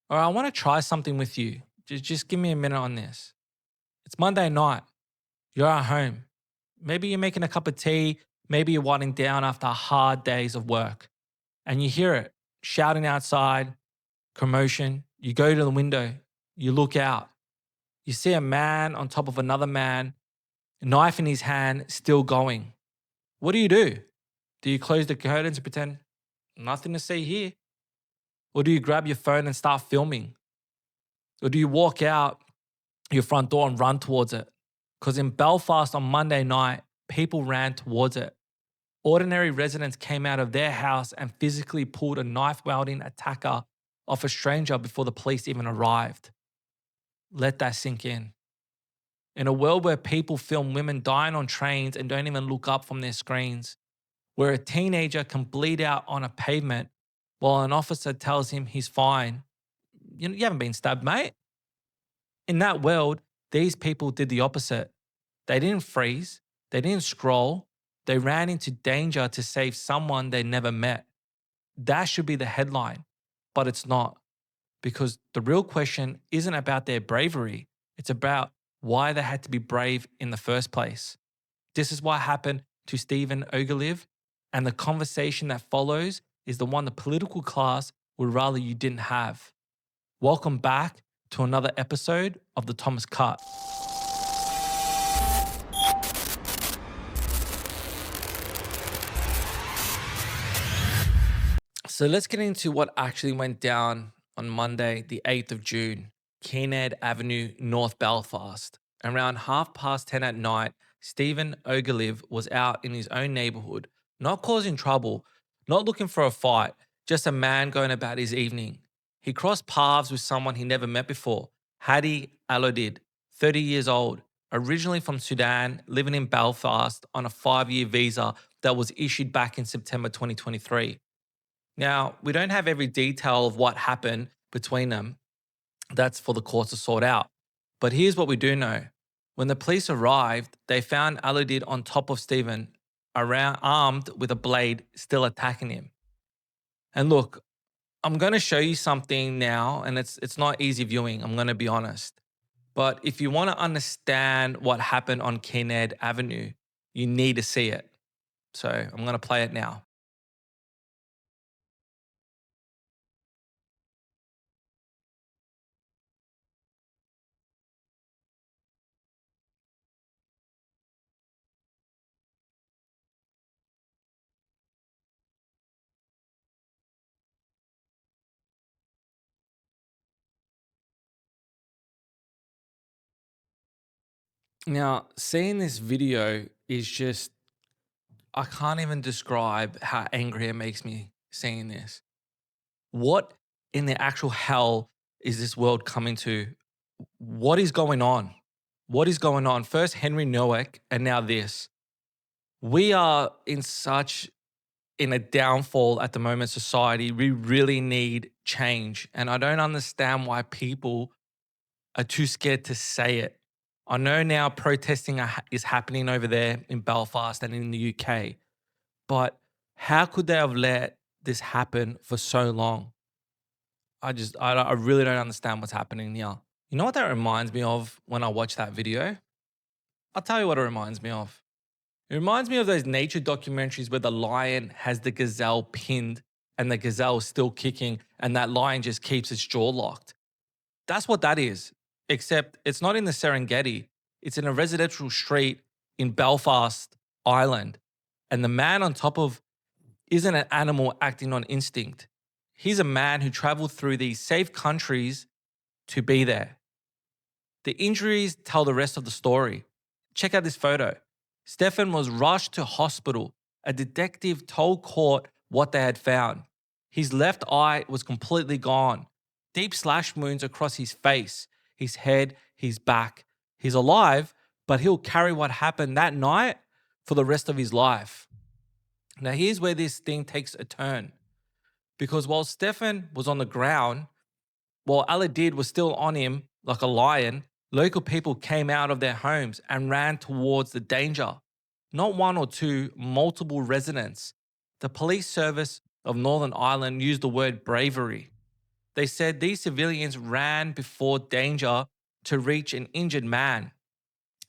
All right, I want to try something with you. Just give me a minute on this. It's Monday night. You're at home. Maybe you're making a cup of tea. Maybe you're winding down after hard days of work. And you hear it shouting outside, commotion. You go to the window. You look out. You see a man on top of another man, a knife in his hand, still going. What do you do? Do you close the curtains and pretend nothing to see here? Or do you grab your phone and start filming? Or do you walk out your front door and run towards it? Because in Belfast on Monday night, people ran towards it. Ordinary residents came out of their house and physically pulled a knife wielding attacker off a stranger before the police even arrived. Let that sink in. In a world where people film women dying on trains and don't even look up from their screens, where a teenager can bleed out on a pavement while an officer tells him he's fine, you haven't been stabbed, mate. In that world, these people did the opposite. They didn't freeze, they didn't scroll, they ran into danger to save someone they never met. That should be the headline, but it's not. Because the real question isn't about their bravery, it's about why they had to be brave in the first place. This is what happened to Stephen Ogilvie, and the conversation that follows is the one the political class would rather you didn't have. Welcome back to another episode of the Thomas Cut. So let's get into what actually went down on Monday, the 8th of June, Kinnaird Avenue, North Belfast. Around 10:30 at night, Stephen Ogilvie was out in his own neighborhood, not causing trouble, not looking for a fight, just a man going about his evening. He crossed paths with someone he never met before, Hadi Alodid, 30 years old, originally from Sudan, living in Belfast on a 5-year visa that was issued back in September 2023. Now, we don't have every detail of what happened between them. That's for the courts to sort out. But here's what we do know. When the police arrived, they found Alodid on top of Stephen, around armed with a blade, still attacking him. And look, I'm going to show you something now, and it's not easy viewing, I'm going to be honest. But if you want to understand what happened on Kinnaird Avenue, you need to see it. So I'm going to play it now. Now, seeing this video is just, I can't even describe how angry it makes me seeing this. What in the actual hell is this world coming to? What is going on? What is going on? First, Henry Nowak, and now this. We are in a downfall at the moment, society. We really need change. And I don't understand why people are too scared to say it. I know now protesting is happening over there in Belfast and in the UK, but how could they have let this happen for so long? I really don't understand what's happening here. You know what that reminds me of when I watch that video? I'll tell you what it reminds me of. It reminds me of those nature documentaries where the lion has the gazelle pinned and the gazelle is still kicking and that lion just keeps its jaw locked. That's what that is, except it's not in the Serengeti. It's in a residential street in Belfast, Ireland. And the man on top of isn't an animal acting on instinct. He's a man who traveled through these safe countries to be there. The injuries tell the rest of the story. Check out this photo. Stefan was rushed to hospital. A detective told court what they had found. His left eye was completely gone. Deep slash wounds across his face, his head, his back. He's alive, but he'll carry what happened that night for the rest of his life. Now, here's where this thing takes a turn. Because while Stefan was on the ground, while Alodid was still on him like a lion, local people came out of their homes and ran towards the danger. Not one or two, multiple residents. The police service of Northern Ireland used the word bravery. They said these civilians ran before danger to reach an injured man.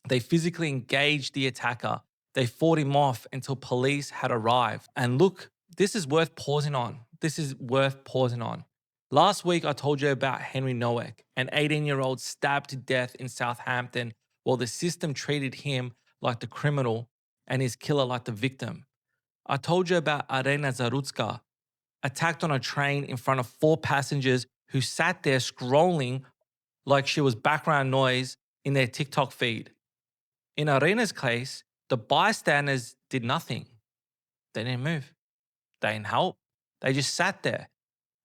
They physically engaged the attacker. They fought him off until police had arrived. And look, this is worth pausing on. This is worth pausing on. Last week, I told you about Henry Nowak, an 18-year-old stabbed to death in Southampton while the system treated him like the criminal and his killer like the victim. I told you about Arena Zarutska, attacked on a train in front of 4 passengers who sat there scrolling like she was background noise in their TikTok feed. In Arena's case, the bystanders did nothing. They didn't move. They didn't help. They just sat there.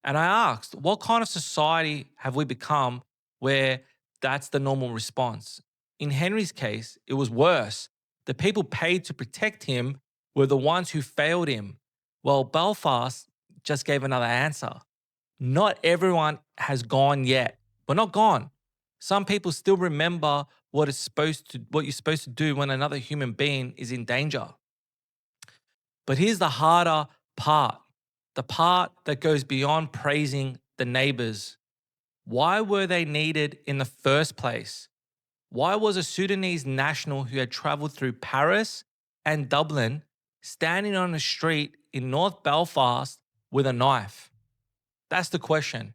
And I asked, what kind of society have we become where that's the normal response? In Henry's case, it was worse. The people paid to protect him were the ones who failed him. Well, Belfast just gave another answer. Not everyone has gone yet. We're not gone. Some people still remember what you're supposed to do when another human being is in danger. But here's the harder part, the part that goes beyond praising the neighbors. Why were they needed in the first place? Why was a Sudanese national who had traveled through Paris and Dublin standing on a street in North Belfast with a knife? That's the question.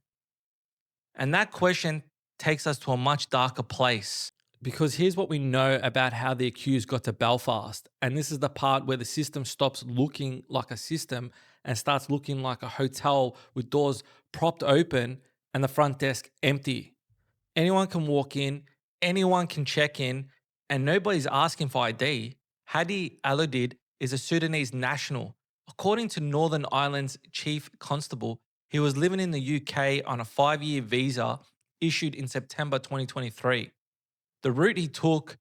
And that question takes us to a much darker place. Because here's what we know about how the accused got to Belfast. And this is the part where the system stops looking like a system and starts looking like a hotel with doors propped open and the front desk empty. Anyone can walk in, anyone can check in, and nobody's asking for ID. Hadi Alodid is a Sudanese national. According to Northern Ireland's chief constable, he was living in the UK on a 5-year visa issued in September 2023. The route he took,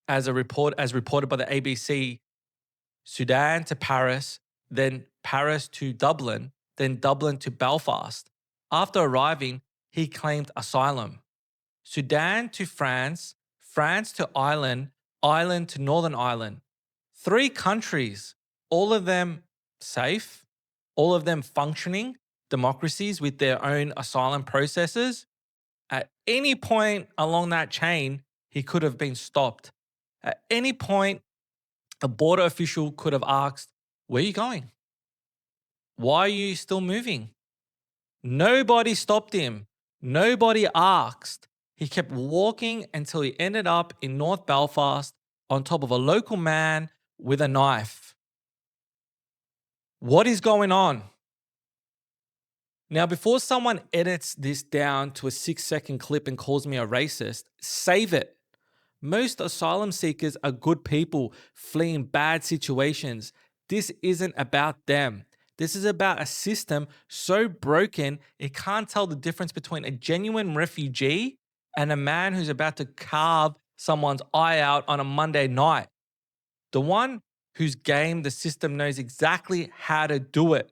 as reported by the ABC, Sudan to Paris, then Paris to Dublin, then Dublin to Belfast. After arriving, he claimed asylum. Sudan to France, France to Ireland, Ireland to Northern Ireland. 3 countries, all of them safe, all of them functioning democracies with their own asylum processes. At any point along that chain, he could have been stopped. At any point, a border official could have asked, "Where are you going? Why are you still moving?" Nobody stopped him. Nobody asked. He kept walking until he ended up in North Belfast on top of a local man with a knife. What is going on? Now, before someone edits this down to a 6-second clip and calls me a racist, save it. Most asylum seekers are good people fleeing bad situations. This isn't about them. This is about a system so broken it can't tell the difference between a genuine refugee and a man who's about to carve someone's eye out on a Monday night. The one whose game the system knows exactly how to do it.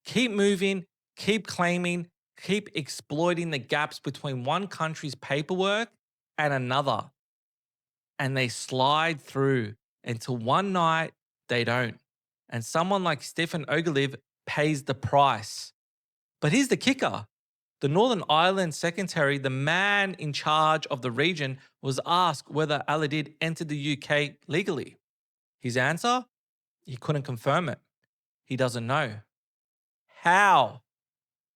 Keep moving, keep claiming, keep exploiting the gaps between one country's paperwork and another. And they slide through until one night they don't. And someone like Stephen Ogilvie pays the price. But here's the kicker. The Northern Ireland Secretary, the man in charge of the region, was asked whether Alodid entered the UK legally. His answer? He couldn't confirm it. He doesn't know. How?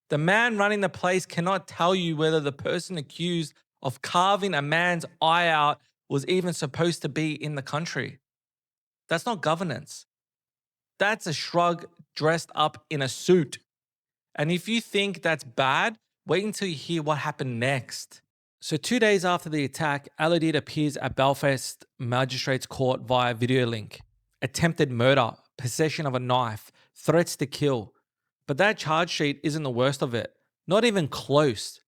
The man running the place cannot tell you whether the person accused of carving a man's eye out was even supposed to be in the country. That's not governance. That's a shrug dressed up in a suit. And if you think that's bad, wait until you hear what happened next. So 2 days after the attack, Alodid appears at Belfast Magistrates Court via video link. Attempted murder, possession of a knife, threats to kill. But that charge sheet isn't the worst of it. Not even close.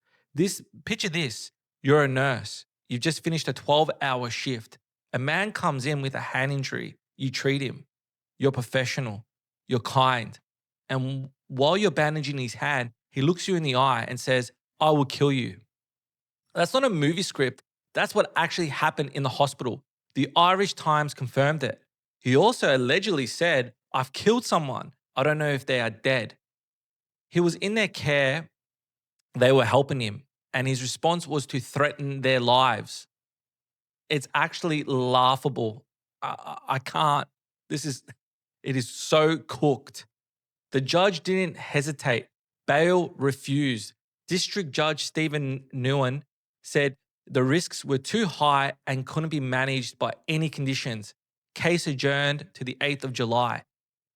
Picture this. You're a nurse. You've just finished a 12-hour shift. A man comes in with a hand injury. You treat him. You're professional. You're kind. And while you're bandaging his hand, he looks you in the eye and says, "I will kill you." That's not a movie script. That's what actually happened in the hospital. The Irish Times confirmed it. He also allegedly said, "I've killed someone. I don't know if they are dead." He was in their care they were helping him. And his response was to threaten their lives. It's actually laughable. I can't. It is so cooked. The judge didn't hesitate. Bail refused. District Judge Stephen Nguyen said the risks were too high and couldn't be managed by any conditions. Case adjourned to the 8th of July.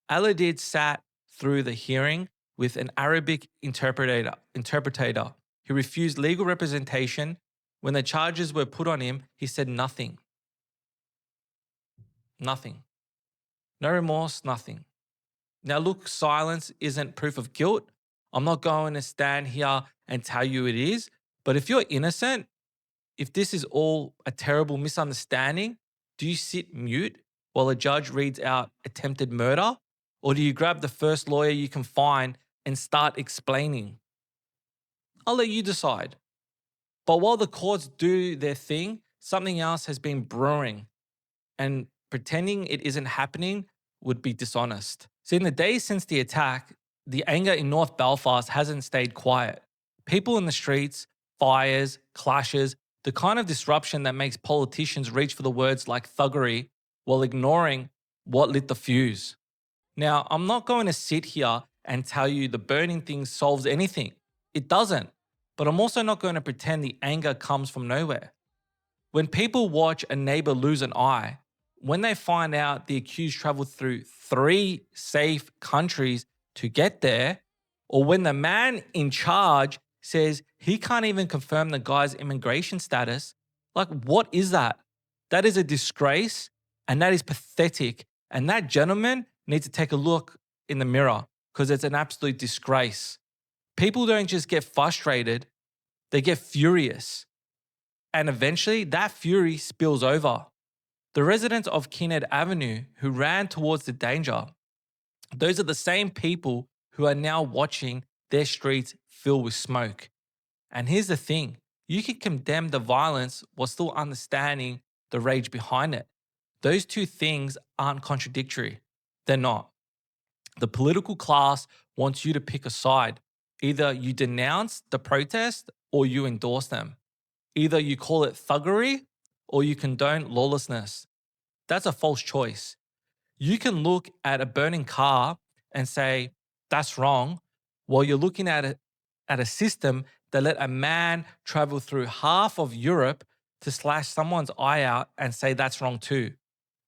Alodid sat through the hearing with an Arabic interpreter. He refused legal representation. When the charges were put on him, he said nothing. Nothing. No remorse, nothing. Now, look, silence isn't proof of guilt. I'm not going to stand here and tell you it is. But if you're innocent, if this is all a terrible misunderstanding, do you sit mute while a judge reads out attempted murder? Or do you grab the first lawyer you can find and start explaining? I'll let you decide. But while the courts do their thing, something else has been brewing. And pretending it isn't happening would be dishonest. So in the days since the attack, the anger in North Belfast hasn't stayed quiet. People in the streets, fires, clashes, the kind of disruption that makes politicians reach for the words like thuggery while ignoring what lit the fuse. Now, I'm not going to sit here and tell you the burning thing solves anything. It doesn't. But I'm also not going to pretend the anger comes from nowhere. When people watch a neighbor lose an eye, when they find out the accused traveled through 3 safe countries to get there, or when the man in charge says he can't even confirm the guy's immigration status, like, what is that? That is a disgrace, and that is pathetic. And that gentleman needs to take a look in the mirror because it's an absolute disgrace. People don't just get frustrated, they get furious. And eventually that fury spills over. The residents of Kinnaird Avenue who ran towards the danger, those are the same people who are now watching their streets fill with smoke. And here's the thing, you can condemn the violence while still understanding the rage behind it. Those two things aren't contradictory. They're not. The political class wants you to pick a side. Either you denounce the protest or you endorse them. Either you call it thuggery or you condone lawlessness. That's a false choice. You can look at a burning car and say, that's wrong, while you're looking at a system that let a man travel through half of Europe to slash someone's eye out and say that's wrong too.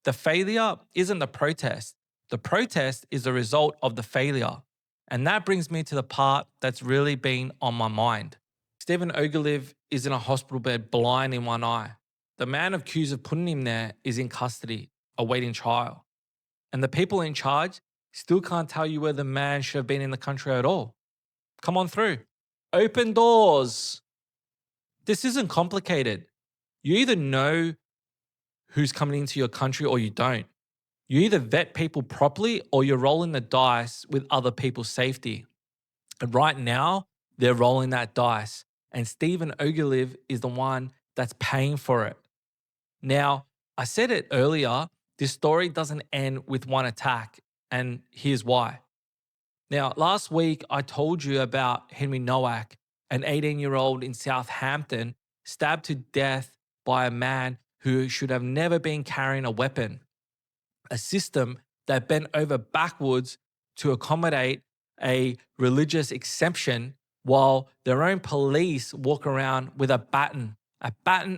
The failure isn't the protest. The protest is the result of the failure. And that brings me to the part that's really been on my mind. Stephen Ogilvie is in a hospital bed blind in one eye. The man accused of putting him there is in custody, awaiting trial. And the people in charge still can't tell you where the man should have been in the country at all. Come on through. Open doors. This isn't complicated. You either know who's coming into your country or you don't. You either vet people properly or you're rolling the dice with other people's safety. And right now, they're rolling that dice. And Stephen Ogilvie is the one that's paying for it. Now, I said it earlier, this story doesn't end with one attack. And here's why. Now, last week, I told you about Henry Nowak, an 18-year-old in Southampton, stabbed to death by a man who should have never been carrying a weapon. A system that bent over backwards to accommodate a religious exemption while their own police walk around with a baton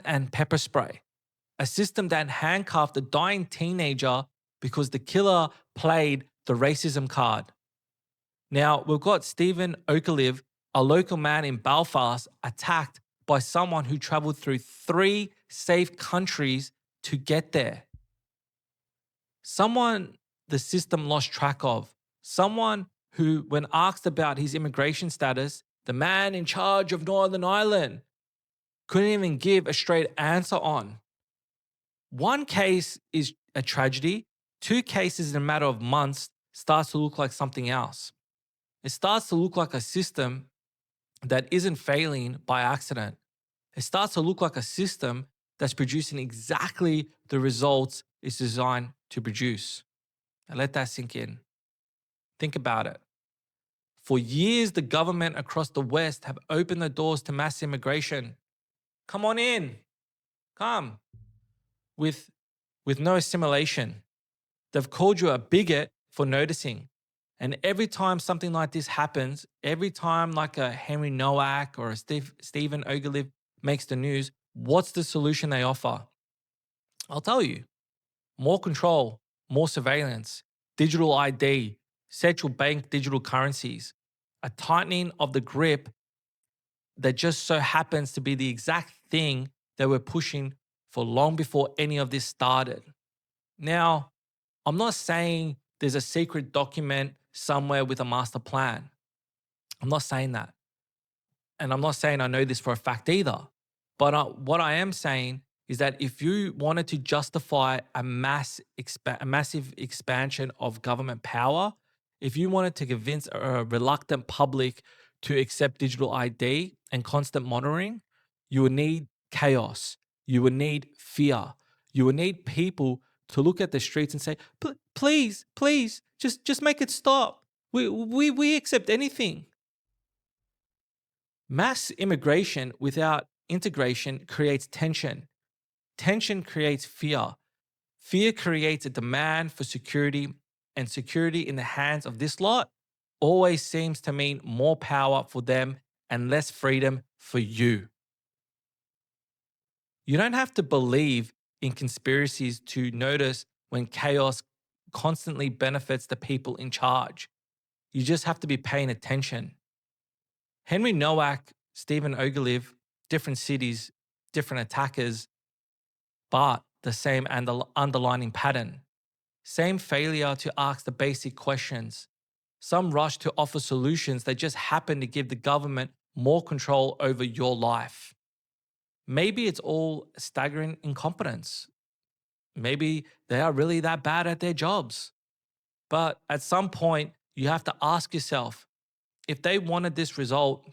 and pepper spray. A system that handcuffed a dying teenager because the killer played the racism card. Now, we've got Stephen Ogilvie, a local man in Belfast, attacked by someone who traveled through 3 safe countries to get there. Someone the system lost track of. Someone who, when asked about his immigration status, the man in charge of Northern Ireland couldn't even give a straight answer on. One case is a tragedy. 2 cases in a matter of months starts to look like something else. It starts to look like a system that isn't failing by accident. It starts to look like a system that's producing exactly the results it's designed to produce. Now let that sink in. Think about it. For years, the government across the West have opened the doors to mass immigration. Come on in. Come. With, with no assimilation. They've called you a bigot for noticing. And every time something like this happens, every time like a Henry Nowak or a Stephen Ogilvie makes the news, what's the solution they offer? I'll tell you. More control, more surveillance, digital ID, central bank digital currencies, a tightening of the grip that just so happens to be the exact thing they were pushing for long before any of this started. Now, I'm not saying there's a secret document somewhere with a master plan. I'm not saying that. And I'm not saying I know this for a fact either. But what I am saying is that if you wanted to justify a massive expansion of government power, if you wanted to convince a reluctant public to accept digital ID and constant monitoring, you would need chaos. You would need fear. You would need people to look at the streets and say, please, please, just make it stop. We accept anything. Mass immigration without integration creates tension. Tension creates fear. Fear creates a demand for security, and security in the hands of this lot always seems to mean more power for them and less freedom for you. You don't have to believe in conspiracies to notice when chaos constantly benefits the people in charge. You just have to be paying attention. Henry Nowak, Stephen Ogilvie, different cities, different attackers, but the same underlining pattern. Same failure to ask the basic questions. Some rush to offer solutions that just happen to give the government more control over your life. Maybe it's all staggering incompetence. Maybe they are really that bad at their jobs. But at some point, you have to ask yourself, if they wanted this result,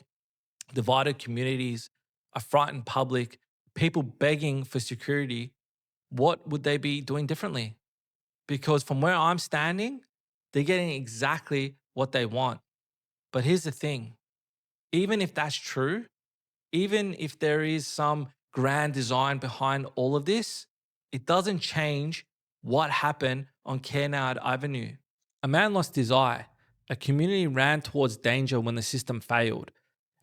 divided communities, a frightened public, people begging for security, what would they be doing differently? Because from where I'm standing, they're getting exactly what they want. But here's the thing, even if that's true, even if there is some grand design behind all of this, it doesn't change what happened on Kinnaird Avenue. A man lost his eye. A community ran towards danger when the system failed.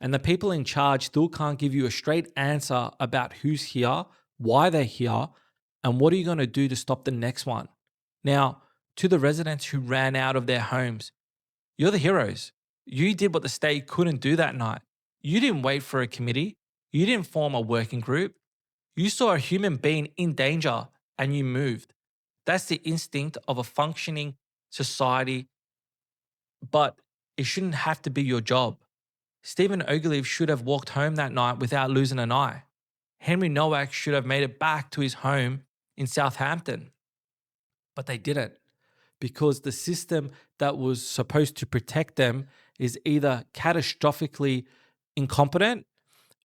And the people in charge still can't give you a straight answer about who's here, why they're here, and what are you going to do to stop the next one. Now, to the residents who ran out of their homes, you're the heroes. You did what the state couldn't do that night. You didn't wait for a committee. You didn't form a working group. You saw a human being in danger and you moved. That's the instinct of a functioning society, but it shouldn't have to be your job. Stephen Ogilvie should have walked home that night without losing an eye. Henry Nowak should have made it back to his home in Southampton. But they didn't, because the system that was supposed to protect them is either catastrophically incompetent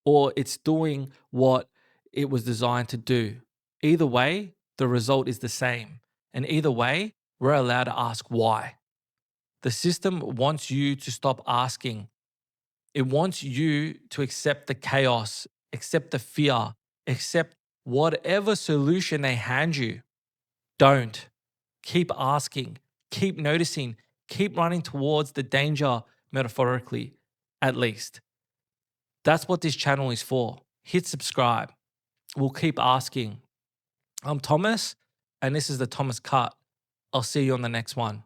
or it's doing what it was designed to do. Either way, the result is the same. And either way, we're allowed to ask why. The system wants you to stop asking. It wants you to accept the chaos, accept the fear, accept whatever solution they hand you. Don't. Keep asking, keep noticing, keep running towards the danger, metaphorically, at least. That's what this channel is for. Hit subscribe. We'll keep asking. I'm Thomas, and this is the Thomas Cut. I'll see you on the next one.